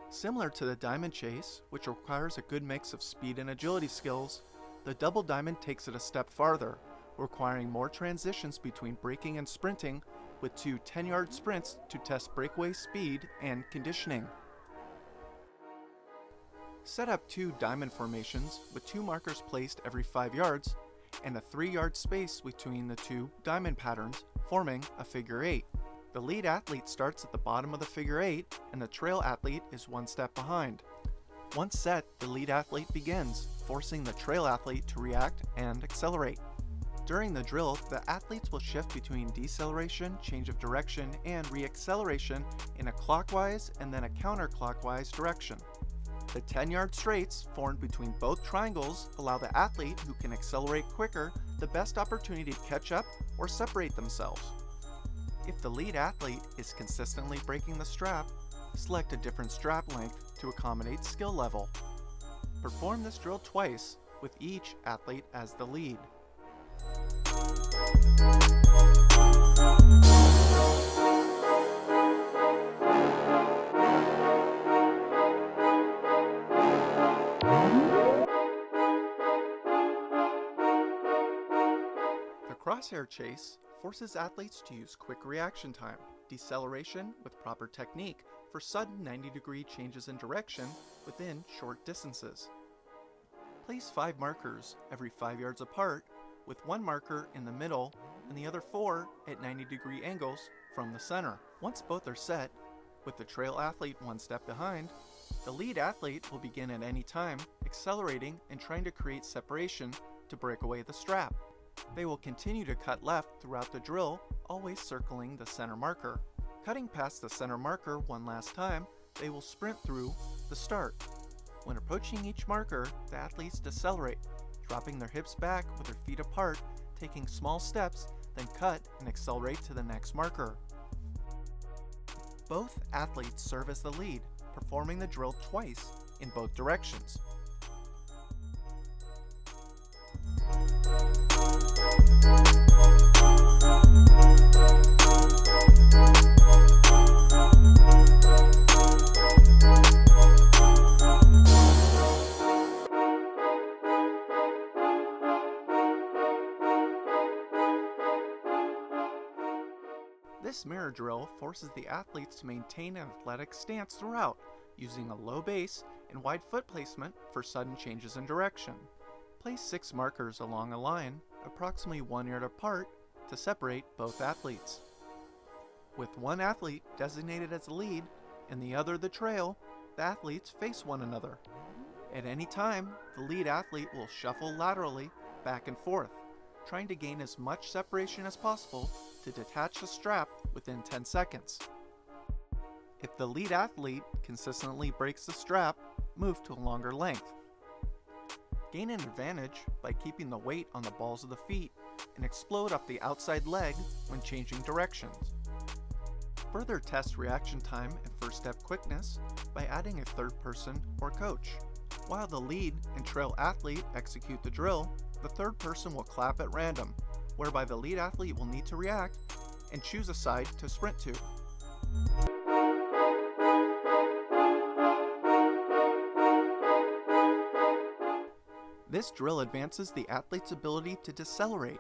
Similar to the diamond chase, which requires a good mix of speed and agility skills, the double diamond takes it a step farther, requiring more transitions between braking and sprinting, with 2 10-yard sprints to test breakaway speed and conditioning. Set up 2 diamond formations with 2 markers placed every 5 yards and a 3-yard space between the 2 diamond patterns, forming a figure 8. The lead athlete starts at the bottom of the figure 8 and the trail athlete is 1 step behind. Once set, the lead athlete begins, forcing the trail athlete to react and accelerate. During the drill, the athletes will shift between deceleration, change of direction, and re-acceleration in a clockwise and then a counterclockwise direction. The 10-yard straights formed between both triangles allow the athlete who can accelerate quicker the best opportunity to catch up or separate themselves. If the lead athlete is consistently breaking the strap, select a different strap length to accommodate skill level. Perform this drill twice, with each athlete as the lead. The Crosshair Chase forces athletes to use quick reaction time, deceleration with proper technique for sudden 90-degree changes in direction within short distances. Place 5 markers every 5 yards apart, with 1 marker in the middle and the other 4 at 90-degree angles from the center. Once both are set, with the trail athlete 1 step behind, the lead athlete will begin at any time accelerating and trying to create separation to break away the strap. They will continue to cut left throughout the drill, always circling the center marker. Cutting past the center marker one last time, they will sprint through the start. When approaching each marker, the athletes decelerate, dropping their hips back with their feet apart, taking small steps, then cut and accelerate to the next marker. Both athletes serve as the lead, performing the drill twice in both directions. This mirror drill forces the athletes to maintain an athletic stance throughout, using a low base and wide foot placement for sudden changes in direction. Place 6 markers along a line, approximately 1 yard apart, to separate both athletes. With one athlete designated as the lead and the other the trail, the athletes face one another. At any time, the lead athlete will shuffle laterally back and forth, trying to gain as much separation as possible to detach the strap within 10 seconds. If the lead athlete consistently breaks the strap, move to a longer length. Gain an advantage by keeping the weight on the balls of the feet and explode off the outside leg when changing directions. Further test reaction time and first step quickness by adding a third person or coach. While the lead and trail athlete execute the drill, the third person will clap at random, whereby the lead athlete will need to react and choose a side to sprint to. This drill advances the athlete's ability to decelerate,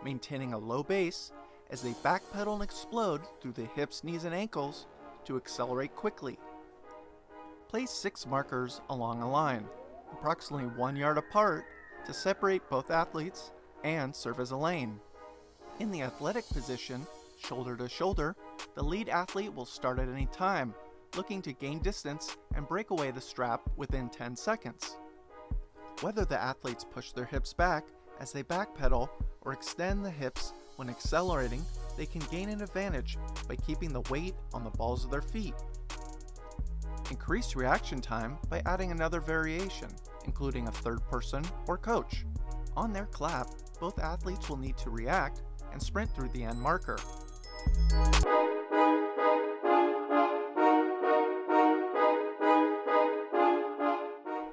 maintaining a low base as they backpedal and explode through the hips, knees, and ankles to accelerate quickly. Place 6 markers along a line, approximately 1 yard apart, to separate both athletes and serve as a lane. In the athletic position, shoulder to shoulder, the lead athlete will start at any time, looking to gain distance and break away the strap within 10 seconds. Whether the athletes push their hips back as they backpedal or extend the hips when accelerating, they can gain an advantage by keeping the weight on the balls of their feet. Increase reaction time by adding another variation, including a third person or coach. On their clap, both athletes will need to react and sprint through the end marker.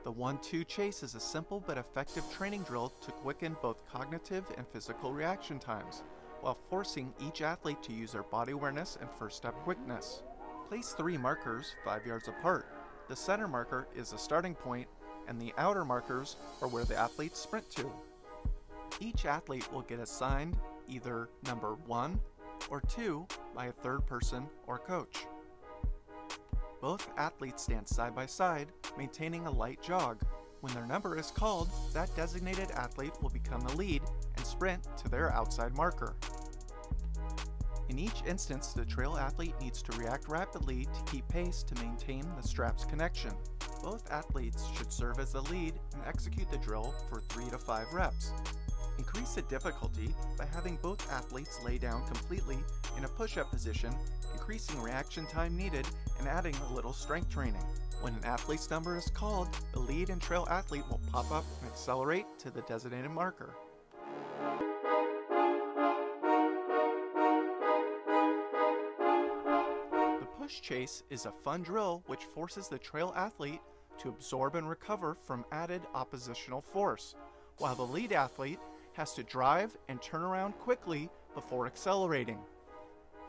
The 1-2 chase is a simple but effective training drill to quicken both cognitive and physical reaction times, while forcing each athlete to use their body awareness and first step quickness. Place 3 markers 5 yards apart. The center marker is the starting point, and the outer markers are where the athletes sprint to. Each athlete will get assigned either number 1 or 2 by a third person or coach. Both athletes stand side by side, maintaining a light jog. When their number is called, that designated athlete will become the lead and sprint to their outside marker. In each instance, the trail athlete needs to react rapidly to keep pace to maintain the strap's connection. Both athletes should serve as the lead and execute the drill for 3 to 5 reps. Increase the difficulty by having both athletes lay down completely in a push-up position, increasing reaction time needed and adding a little strength training. When an athlete's number is called, the lead and trail athlete will pop up and accelerate to the designated marker. The push chase is a fun drill which forces the trail athlete to absorb and recover from added oppositional force, while the lead athlete has to drive and turn around quickly before accelerating.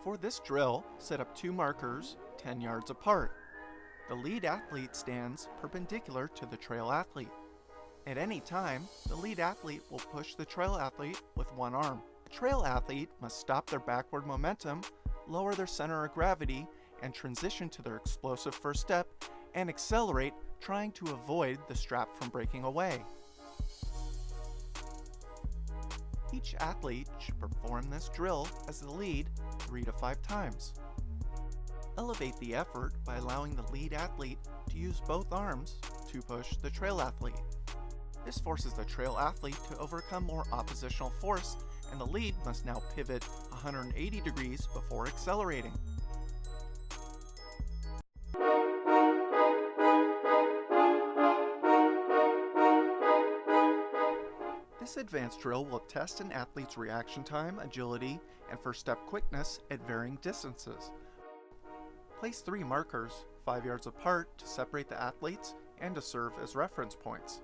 For this drill, set up 2 markers 10 yards apart. The lead athlete stands perpendicular to the trail athlete. At any time, the lead athlete will push the trail athlete with one arm. The trail athlete must stop their backward momentum, lower their center of gravity, and transition to their explosive first step and accelerate, trying to avoid the strap from breaking away. Each athlete should perform this drill as the lead 3 to 5 times. Elevate the effort by allowing the lead athlete to use both arms to push the trail athlete. This forces the trail athlete to overcome more oppositional force, and the lead must now pivot 180 degrees before accelerating. This advanced drill will test an athlete's reaction time, agility, and first step quickness at varying distances. Place 3 markers 5 yards apart to separate the athletes and to serve as reference points.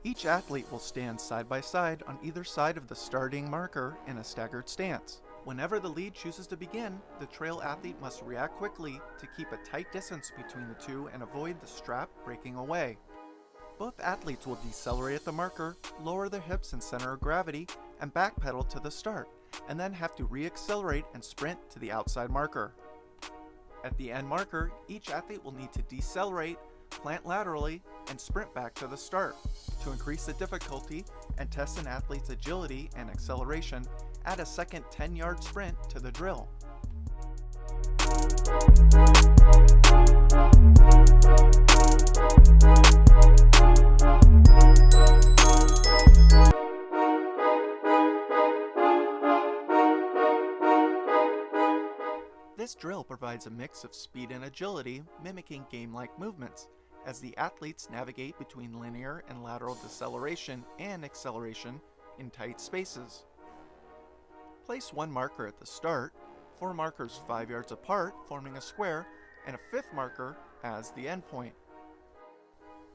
Each athlete will stand side by side on either side of the starting marker in a staggered stance. Whenever the lead chooses to begin, the trail athlete must react quickly to keep a tight distance between the two and avoid the strap breaking away. Both athletes will decelerate at the marker, lower their hips and center of gravity, and backpedal to the start, and then have to re-accelerate and sprint to the outside marker. At the end marker, each athlete will need to decelerate, plant laterally, and sprint back to the start. To increase the difficulty and test an athlete's agility and acceleration, add a second 10-yard sprint to the drill. This drill provides a mix of speed and agility, mimicking game-like movements, as the athletes navigate between linear and lateral deceleration and acceleration in tight spaces. Place 1 marker at the start, 4 markers 5 yards apart forming a square, and a 5th marker as the endpoint.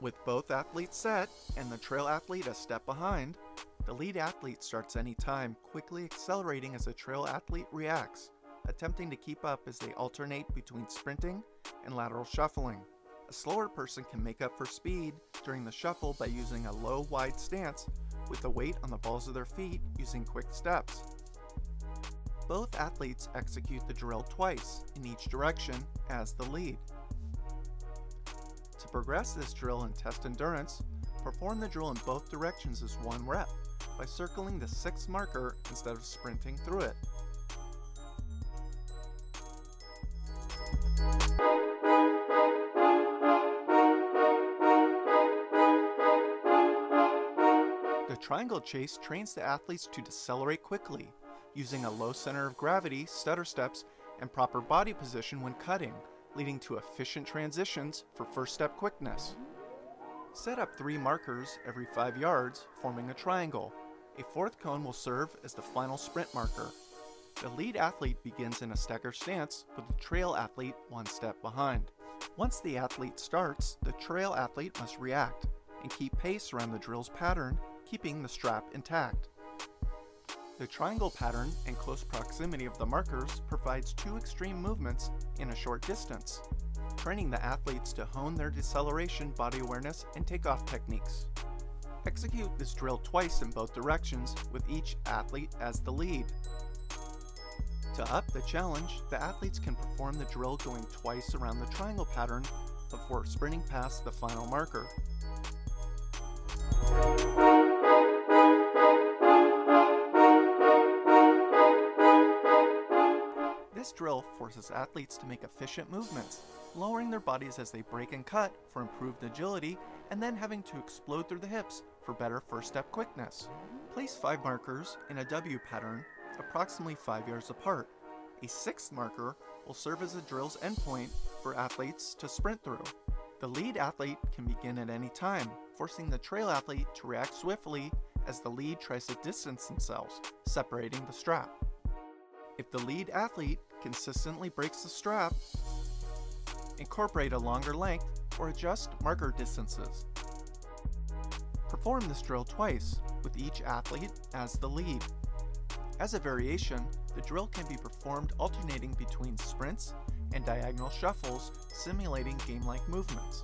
With both athletes set and the trail athlete a step behind, the lead athlete starts any time, quickly accelerating as the trail athlete reacts, attempting to keep up as they alternate between sprinting and lateral shuffling. A slower person can make up for speed during the shuffle by using a low, wide stance with the weight on the balls of their feet using quick steps. Both athletes execute the drill twice in each direction as the lead. To progress this drill and test endurance, perform the drill in both directions as 1 rep by circling the 6th marker instead of sprinting through it. The triangle chase trains the athletes to decelerate quickly, using a low center of gravity, stutter steps, and proper body position when cutting, leading to efficient transitions for first step quickness. Set up 3 markers every 5 yards, forming a triangle. A 4th cone will serve as the final sprint marker. The lead athlete begins in a stagger stance with the trail athlete 1 step behind. Once the athlete starts, the trail athlete must react. and keep pace around the drill's pattern, keeping the strap intact. The triangle pattern and close proximity of the markers provides two extreme movements in a short distance, training the athletes to hone their deceleration, body awareness, and takeoff techniques. Execute this drill twice in both directions with each athlete as the lead. To up the challenge, the athletes can perform the drill going twice around the triangle pattern before sprinting past the final marker. This drill forces athletes to make efficient movements, lowering their bodies as they break and cut for improved agility, and then having to explode through the hips for better first step quickness. Place 5 markers in a W pattern approximately 5 yards apart. A 6th marker will serve as the drill's endpoint for athletes to sprint through. The lead athlete can begin at any time, forcing the trail athlete to react swiftly as the lead tries to distance themselves, separating the strap. If the lead athlete consistently breaks the strap, incorporate a longer length or adjust marker distances. Perform this drill twice, with each athlete as the lead. As a variation, the drill can be performed alternating between sprints and diagonal shuffles, simulating game-like movements.